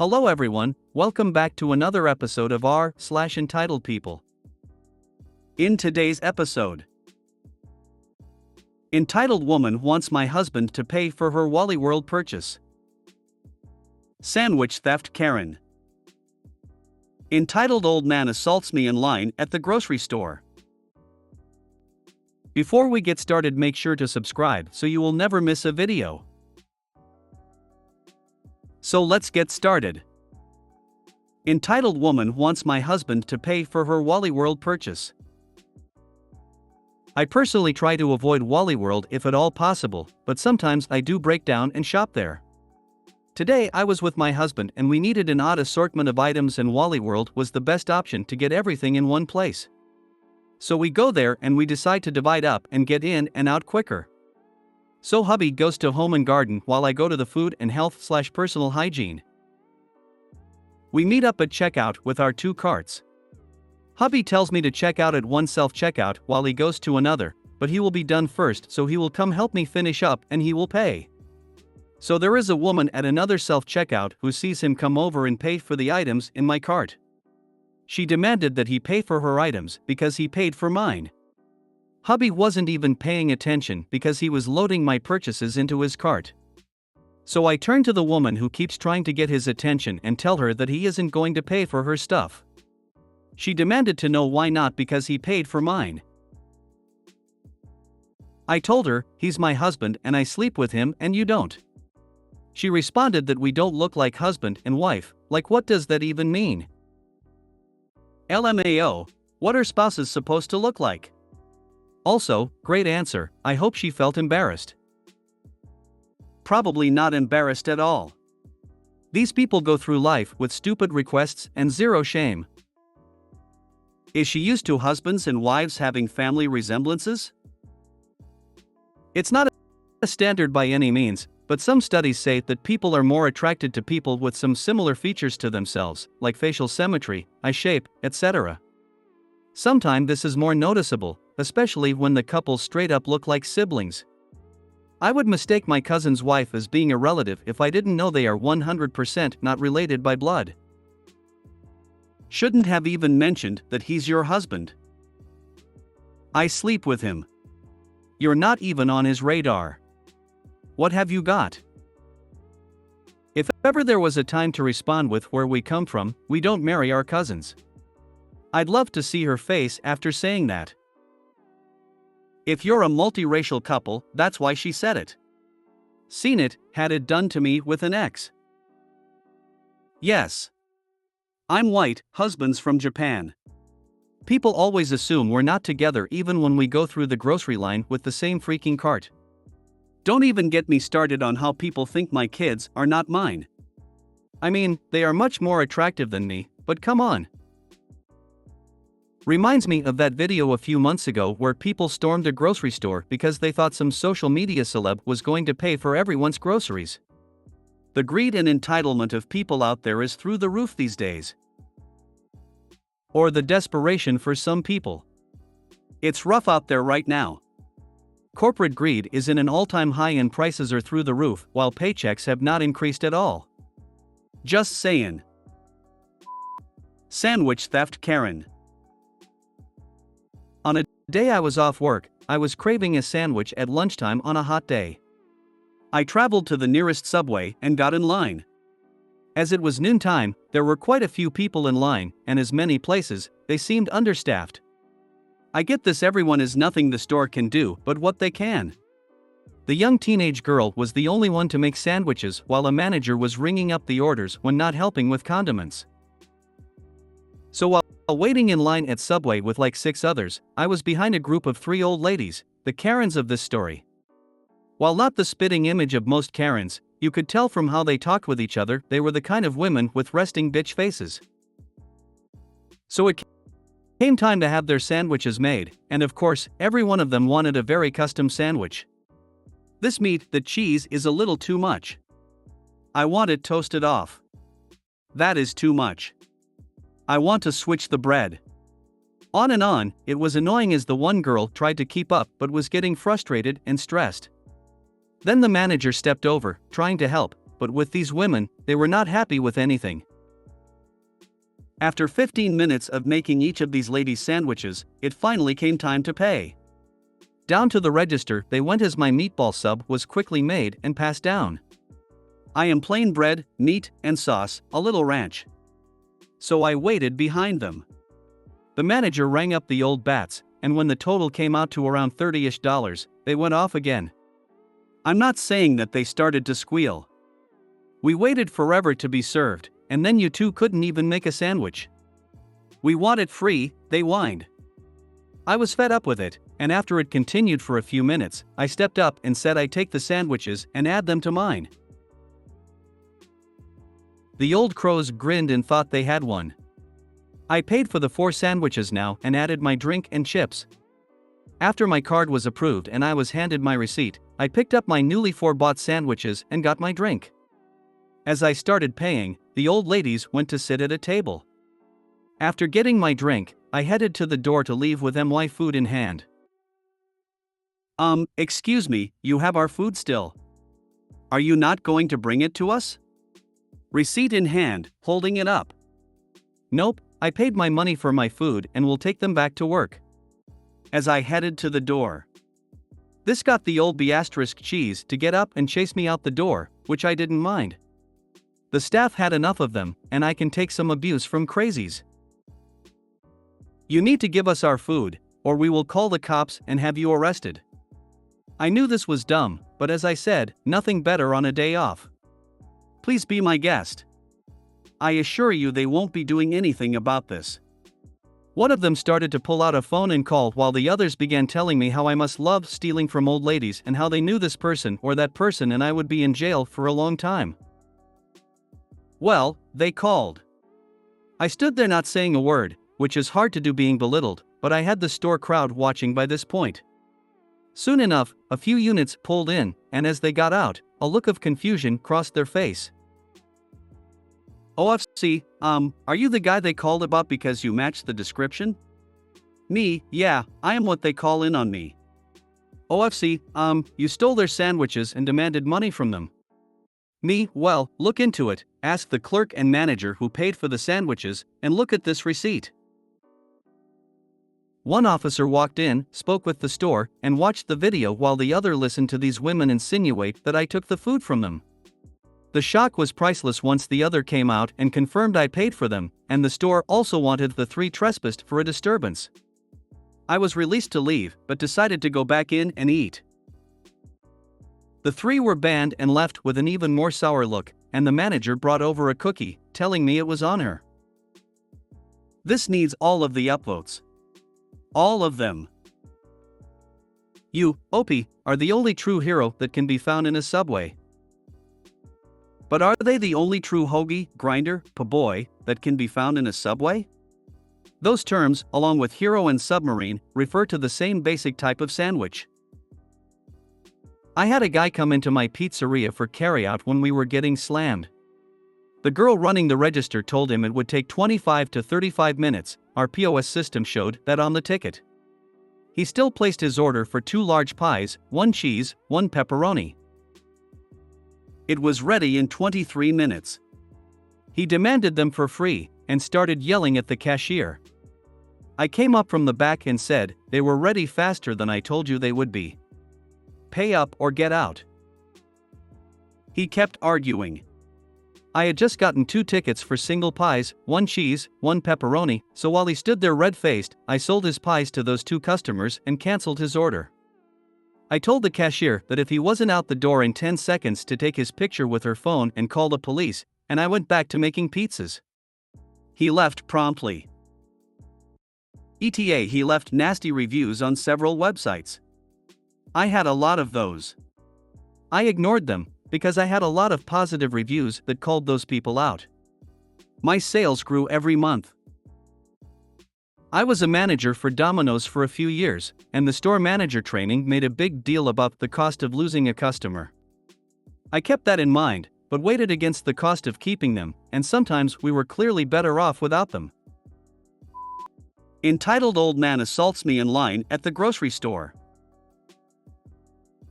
Hello everyone, welcome back to another episode of r/Entitled People. In today's episode, entitled woman wants my husband to pay for her Wally-World purchase. Sandwich theft Karen. Entitled old man assaults me in line at the grocery store. Before we get started, make sure to subscribe so you will never miss a video. So let's get started. Entitled woman wants my husband to pay for her Wally-World purchase. I personally try to avoid Wally-World if at all possible, but sometimes I do break down and shop there. Today I was with my husband and we needed an odd assortment of items, and Wally-World was the best option to get everything in one place. So we go there and we decide to divide up and get in and out quicker. So hubby goes to home and garden while I go to the food and health/personal hygiene. We meet up at checkout with our two carts. Hubby tells me to check out at one self-checkout while he goes to another, but he will be done first, so he will come help me finish up and he will pay. So there is a woman at another self-checkout who sees him come over and pay for the items in my cart. She demanded that he pay for her items because he paid for mine. Hubby wasn't even paying attention because he was loading my purchases into his cart. So I turn to the woman who keeps trying to get his attention and tell her that he isn't going to pay for her stuff. She demanded to know why not, because he paid for mine. I told her, he's my husband and I sleep with him and you don't. She responded that we don't look like husband and wife. Like, what does that even mean? LMAO, what are spouses supposed to look like? Also, great answer. I hope she felt embarrassed. Probably not embarrassed at all. These people go through life with stupid requests and zero shame. Is she used to husbands and wives having family resemblances? It's not a standard by any means, but some studies say that people are more attracted to people with some similar features to themselves, like facial symmetry, eye shape, etc. Sometimes this is more noticeable, especially when the couple straight up look like siblings. I would mistake my cousin's wife as being a relative if I didn't know they are 100% not related by blood. Shouldn't have even mentioned that he's your husband. I sleep with him. You're not even on his radar. What have you got? If ever there was a time to respond with "where we come from, we don't marry our cousins." I'd love to see her face after saying that. If you're a multiracial couple, that's why she said it. Seen it, had it done to me with an ex. Yes. I'm white, husband's from Japan. People always assume we're not together even when we go through the grocery line with the same freaking cart. Don't even get me started on how people think my kids are not mine. I mean, they are much more attractive than me, but come on. Reminds me of that video a few months ago where people stormed a grocery store because they thought some social media celeb was going to pay for everyone's groceries. The greed and entitlement of people out there is through the roof these days. Or the desperation for some people. It's rough out there right now. Corporate greed is in an all-time high and prices are through the roof while paychecks have not increased at all. Just saying. Sandwich theft Karen. On a day I was off work, I was craving a sandwich at lunchtime on a hot day. I traveled to the nearest Subway and got in line. As it was noontime, there were quite a few people in line, and as many places, they seemed understaffed. I get this, everyone is nothing the store can do but what they can. The young teenage girl was the only one to make sandwiches while a manager was ringing up the orders when not helping with condiments. So while waiting in line at Subway with like 6 others, I was behind a group of 3 old ladies, the Karens of this story. While not the spitting image of most Karens, you could tell from how they talked with each other they were the kind of women with resting bitch faces. So it came time to have their sandwiches made, and of course, every one of them wanted a very custom sandwich. This meat, the cheese, is a little too much. I want it toasted off. That is too much. I want to switch the bread. On and on, it was annoying as the one girl tried to keep up but was getting frustrated and stressed. Then the manager stepped over, trying to help, but with these women, they were not happy with anything. After 15 minutes of making each of these ladies sandwiches, it finally came time to pay. Down to the register they went as my meatball sub was quickly made and passed down. I am plain bread, meat, and sauce, a little ranch. So I waited behind them. The manager rang up the old bats, and when the total came out to around $30-ish, they went off again. I'm not saying that they started to squeal. We waited forever to be served, and then you two couldn't even make a sandwich. We want it free, they whined. I was fed up with it, and after it continued for a few minutes, I stepped up and said I'd take the sandwiches and add them to mine. The old crows grinned and thought they had one. I paid for the 4 sandwiches now and added my drink and chips. After my card was approved and I was handed my receipt, I picked up my newly 4 sandwiches and got my drink. As I started paying, the old ladies went to sit at a table. After getting my drink, I headed to the door to leave with my food in hand. Excuse me, you have our food still. Are you not going to bring it to us? Receipt in hand, holding it up. Nope, I paid my money for my food and will take them back to work. As I headed to the door. This got the old cheese to get up and chase me out the door, which I didn't mind. The staff had enough of them, and I can take some abuse from crazies. You need to give us our food, or we will call the cops and have you arrested. I knew this was dumb, but as I said, nothing better on a day off. Please be my guest. I assure you they won't be doing anything about this. One of them started to pull out a phone and call while the others began telling me how I must love stealing from old ladies and how they knew this person or that person and I would be in jail for a long time. Well, they called. I stood there not saying a word, which is hard to do being belittled, but I had the store crowd watching by this point. Soon enough, a few units pulled in, and as they got out, a look of confusion crossed their face. OFC, are you the guy they called about because you matched the description? Me, yeah, I am what they call in on me. OFC, you stole their sandwiches and demanded money from them. Me, well, look into it, ask the clerk and manager who paid for the sandwiches, and look at this receipt. One officer walked in, spoke with the store, and watched the video while the other listened to these women insinuate that I took the food from them. The shock was priceless once the other came out and confirmed I paid for them, and the store also wanted the 3 trespassed for a disturbance. I was released to leave, but decided to go back in and eat. The 3 were banned and left with an even more sour look, and the manager brought over a cookie, telling me it was on her. This needs all of the upvotes. All of them. You, Opie, are the only true hero that can be found in a subway. But are they the only true hoagie, grinder, pa-boy, that can be found in a subway? Those terms, along with hero and submarine, refer to the same basic type of sandwich. I had a guy come into my pizzeria for carryout when we were getting slammed. The girl running the register told him it would take 25 to 35 minutes, our POS system showed that on the ticket. He still placed his order for 2 large pies, 1 cheese, 1 pepperoni. It was ready in 23 minutes. He demanded them for free, and started yelling at the cashier. I came up from the back and said, they were ready faster than I told you they would be. Pay up or get out. He kept arguing. I had just gotten 2 tickets for single pies, 1 cheese, 1 pepperoni, so while he stood there red-faced, I sold his pies to those 2 customers and canceled his order. I told the cashier that if he wasn't out the door in 10 seconds to take his picture with her phone and call the police, and I went back to making pizzas. He left promptly. ETA, he left nasty reviews on several websites. I had a lot of those. I ignored them, because I had a lot of positive reviews that called those people out. My sales grew every month. I was a manager for Domino's for a few years, and the store manager training made a big deal about the cost of losing a customer. I kept that in mind, but weighed it against the cost of keeping them, and sometimes we were clearly better off without them. Entitled old man assaults me in line at the grocery store.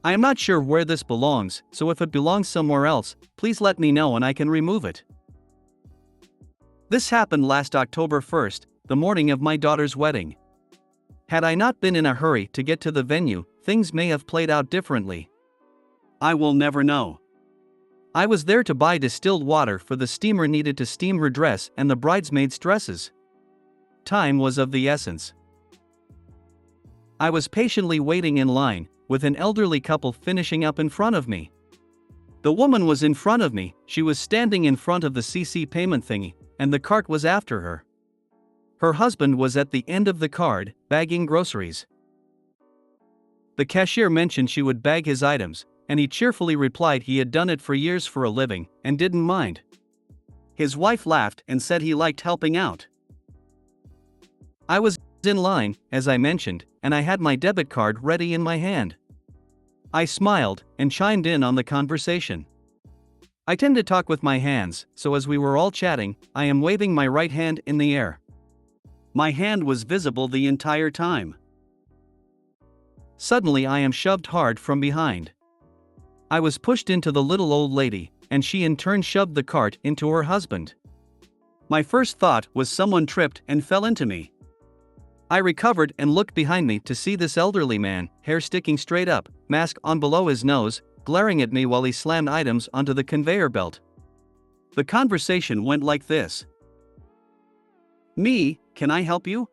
I am not sure where this belongs, so if it belongs somewhere else, please let me know and I can remove it. This happened last October 1st, the morning of my daughter's wedding. Had I not been in a hurry to get to the venue, things may have played out differently. I will never know. I was there to buy distilled water for the steamer needed to steam her dress and the bridesmaids' dresses. Time was of the essence. I was patiently waiting in line, with an elderly couple finishing up in front of me. The woman was in front of me, she was standing in front of the CC payment thingy, and the cart was after her. Her husband was at the end of the cart, bagging groceries. The cashier mentioned she would bag his items, and he cheerfully replied he had done it for years for a living, and didn't mind. His wife laughed and said he liked helping out. I was in line, as I mentioned, and I had my debit card ready in my hand. I smiled and chimed in on the conversation. I tend to talk with my hands, so as we were all chatting, I am waving my right hand in the air. My hand was visible the entire time. Suddenly I am shoved hard from behind. I was pushed into the little old lady, and she in turn shoved the cart into her husband. My first thought was someone tripped and fell into me. I recovered and looked behind me to see this elderly man, hair sticking straight up, mask on below his nose, glaring at me while he slammed items onto the conveyor belt. The conversation went like this. Me, can I help you?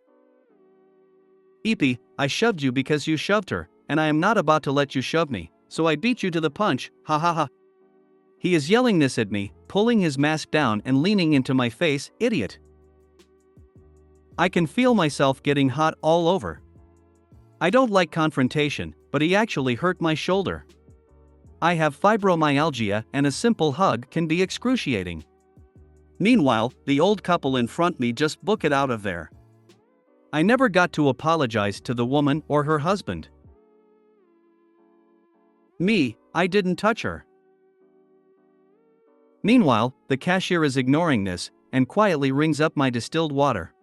Eepy, I shoved you because you shoved her, and I am not about to let you shove me, so I beat you to the punch, ha ha ha. He is yelling this at me, pulling his mask down and leaning into my face, idiot. I can feel myself getting hot all over. I don't like confrontation, but he actually hurt my shoulder. I have fibromyalgia and a simple hug can be excruciating. Meanwhile, the old couple in front me just book it out of there. I never got to apologize to the woman or her husband. Me, I didn't touch her. Meanwhile, the cashier is ignoring this and quietly rings up my distilled water.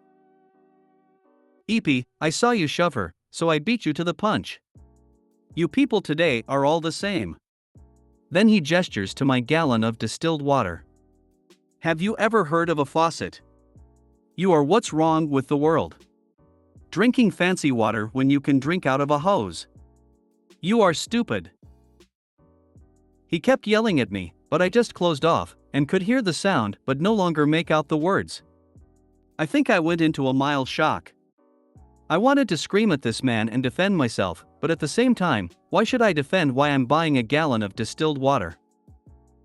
Eepy, I saw you shove her, so I beat you to the punch. You people today are all the same. Then he gestures to my gallon of distilled water. Have you ever heard of a faucet? You are what's wrong with the world. Drinking fancy water when you can drink out of a hose. You are stupid. He kept yelling at me, but I just closed off, and could hear the sound but no longer make out the words. I think I went into a mild shock. I wanted to scream at this man and defend myself, but at the same time, why should I defend why I'm buying a gallon of distilled water?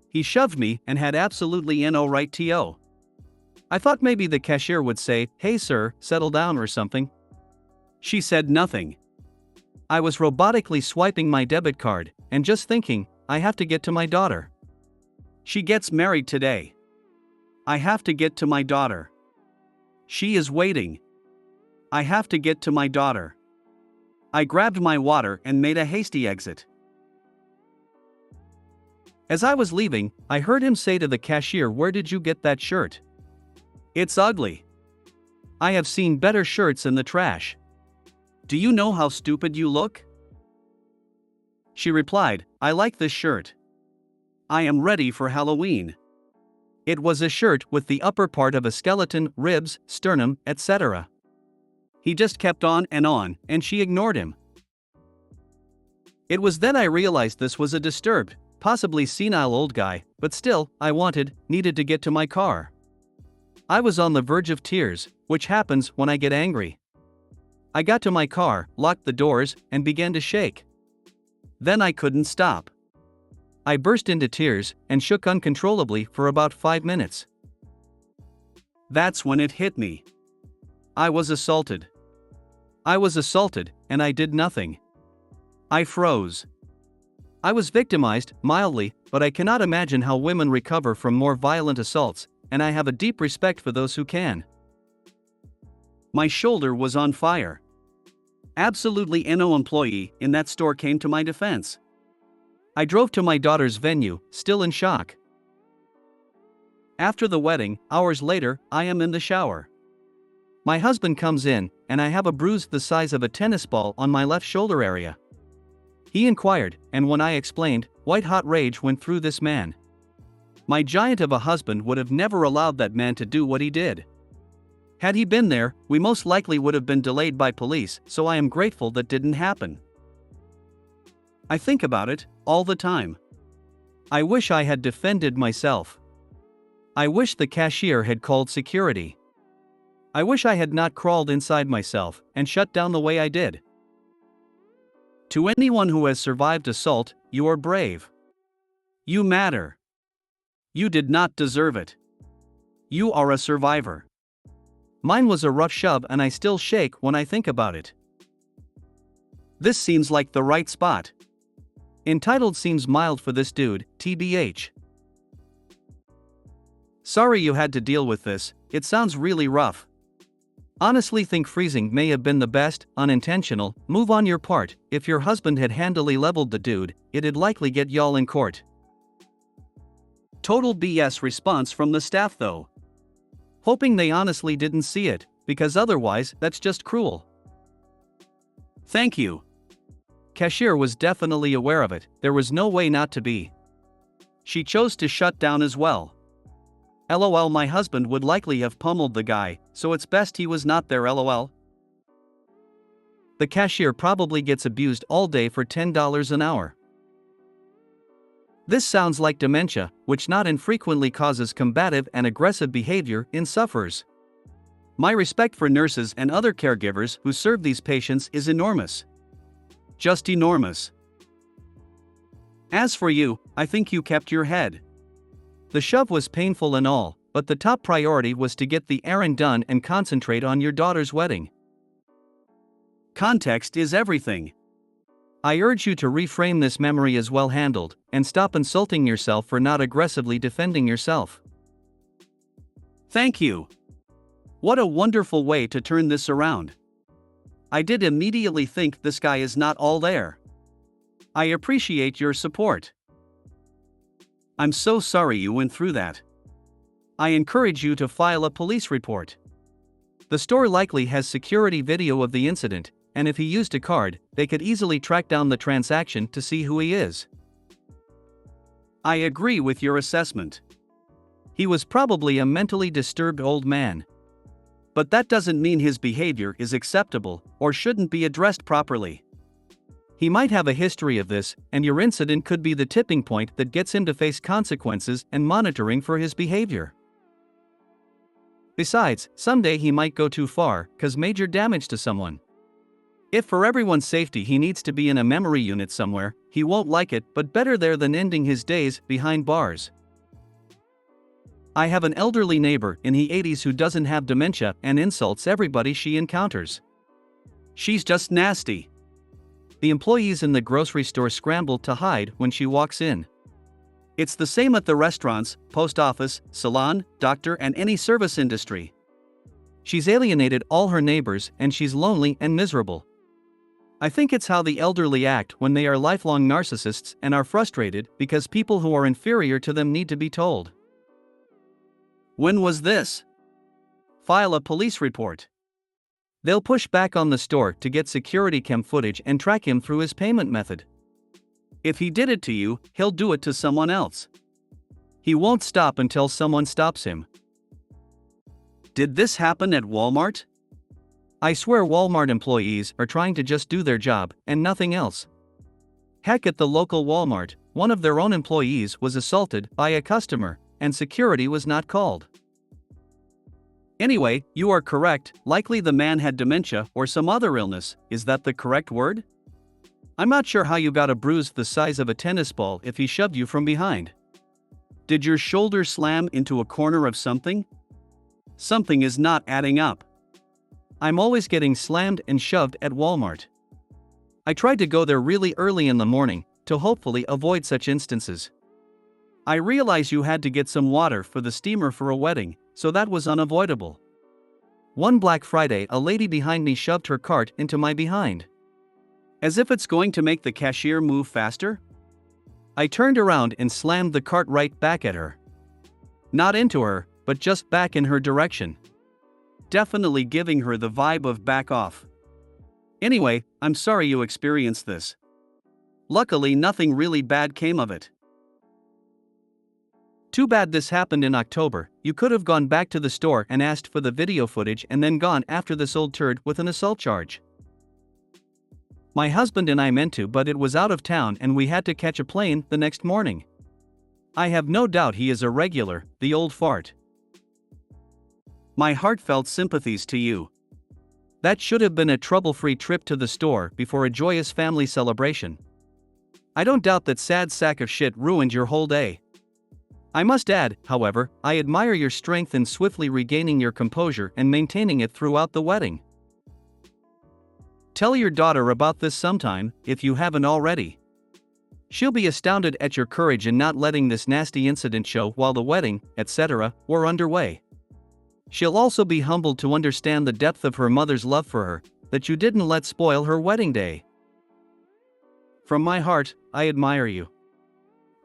He shoved me and had absolutely no right to. I thought maybe the cashier would say, "Hey sir, settle down" or something. She said nothing. I was robotically swiping my debit card, and just thinking, I have to get to my daughter. She gets married today. I have to get to my daughter. She is waiting. I have to get to my daughter. I grabbed my water and made a hasty exit. As I was leaving, I heard him say to the cashier, "Where did you get that shirt? It's ugly. I have seen better shirts in the trash. Do you know how stupid you look?" She replied, "I like this shirt. I am ready for Halloween." It was a shirt with the upper part of a skeleton, ribs, sternum, etc. He just kept on, and she ignored him. It was then I realized this was a disturbed, possibly senile old guy, but still, I needed to get to my car. I was on the verge of tears, which happens when I get angry. I got to my car, locked the doors, and began to shake. Then I couldn't stop. I burst into tears and shook uncontrollably for about 5 minutes. That's when it hit me. I was assaulted. And I did nothing. I froze. I was victimized, mildly, but I cannot imagine how women recover from more violent assaults, and I have a deep respect for those who can. My shoulder was on fire. Absolutely no employee in that store came to my defense. I drove to my daughter's venue, still in shock. After the wedding, hours later, I am in the shower. My husband comes in, and I have a bruise the size of a tennis ball on my left shoulder area. He inquired, and when I explained, white-hot rage went through this man. My giant of a husband would have never allowed that man to do what he did. Had he been there, we most likely would have been delayed by police, so I am grateful that didn't happen. I think about it all the time. I wish I had defended myself. I wish the cashier had called security. I wish I had not crawled inside myself and shut down the way I did. To anyone who has survived assault, you are brave. You matter. You did not deserve it. You are a survivor. Mine was a rough shove and I still shake when I think about it. This seems like the right spot. Entitled seems mild for this dude, TBH. Sorry you had to deal with this, it sounds really rough. Honestly think freezing may have been the best, unintentional, move on your part. If your husband had handily leveled the dude, it'd likely get y'all in court. Total BS response from the staff though. Hoping they honestly didn't see it, because otherwise, that's just cruel. Thank you. Cashier was definitely aware of it, there was no way not to be. She chose to shut down as well. LOL, my husband would likely have pummeled the guy, so it's best he was not there, LOL. The cashier probably gets abused all day for $10 an hour. This sounds like dementia, which not infrequently causes combative and aggressive behavior in sufferers. My respect for nurses and other caregivers who serve these patients is enormous. Just enormous. As for you, I think you kept your head. The shove was painful and all, but the top priority was to get the errand done and concentrate on your daughter's wedding. Context is everything. I urge you to reframe this memory as well handled, and stop insulting yourself for not aggressively defending yourself. Thank you. What a wonderful way to turn this around. I did immediately think this guy is not all there. I appreciate your support. I'm so sorry you went through that. I encourage you to file a police report. The store likely has security video of the incident, and if he used a card, they could easily track down the transaction to see who he is. I agree with your assessment. He was probably a mentally disturbed old man. But that doesn't mean his behavior is acceptable or shouldn't be addressed properly. He might have a history of this, and your incident could be the tipping point that gets him to face consequences and monitoring for his behavior. Besides, someday he might go too far, cause major damage to someone. If for everyone's safety he needs to be in a memory unit somewhere, he won't like it, but better there than ending his days behind bars. I have an elderly neighbor in the 80s who doesn't have dementia and insults everybody she encounters. She's just nasty. The employees in the grocery store scramble to hide when she walks in. It's the same at the restaurants, post office, salon, doctor, and any service industry. She's alienated all her neighbors and she's lonely and miserable. I think it's how the elderly act when they are lifelong narcissists and are frustrated because people who are inferior to them need to be told. When was this? File a police report. They'll push back on the store to get security cam footage and track him through his payment method. If he did it to you, he'll do it to someone else. He won't stop until someone stops him. Did this happen at Walmart? I swear Walmart employees are trying to just do their job and nothing else. Heck, at the local Walmart, one of their own employees was assaulted by a customer, and security was not called. Anyway, you are correct, likely the man had dementia or some other illness. Is that the correct word? I'm not sure how you got a bruise the size of a tennis ball if he shoved you from behind. Did your shoulder slam into a corner of something? Something is not adding up. I'm always getting slammed and shoved at Walmart. I tried to go there really early in the morning to hopefully avoid such instances. I realize you had to get some water for the steamer for a wedding, so that was unavoidable. One Black Friday, a lady behind me shoved her cart into my behind. As if it's going to make the cashier move faster? I turned around and slammed the cart right back at her. Not into her, but just back in her direction. Definitely giving her the vibe of back off. Anyway, I'm sorry you experienced this. Luckily, nothing really bad came of it. Too bad this happened in October. You could have gone back to the store and asked for the video footage and then gone after this old turd with an assault charge. My husband and I meant to, but it was out of town and we had to catch a plane the next morning. I have no doubt he is a regular, the old fart. My heartfelt sympathies to you. That should have been a trouble-free trip to the store before a joyous family celebration. I don't doubt that sad sack of shit ruined your whole day. I must add, however, I admire your strength in swiftly regaining your composure and maintaining it throughout the wedding. Tell your daughter about this sometime, if you haven't already. She'll be astounded at your courage in not letting this nasty incident show while the wedding, etc., were underway. She'll also be humbled to understand the depth of her mother's love for her, that you didn't let spoil her wedding day. From my heart, I admire you.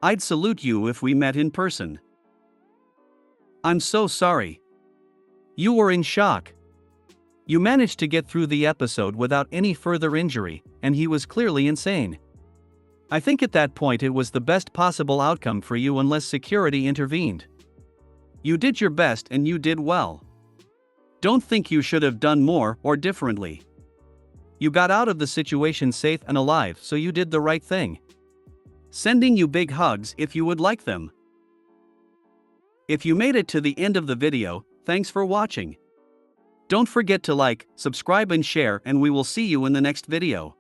I'd salute you if we met in person. I'm so sorry. You were in shock. You managed to get through the episode without any further injury, and he was clearly insane. I think at that point it was the best possible outcome for you unless security intervened. You did your best and you did well. Don't think you should have done more or differently. You got out of the situation safe and alive, so you did the right thing. Sending you big hugs if you would like them. If you made it to the end of the video, thanks for watching. Don't forget to like, subscribe and share, and we will see you in the next video.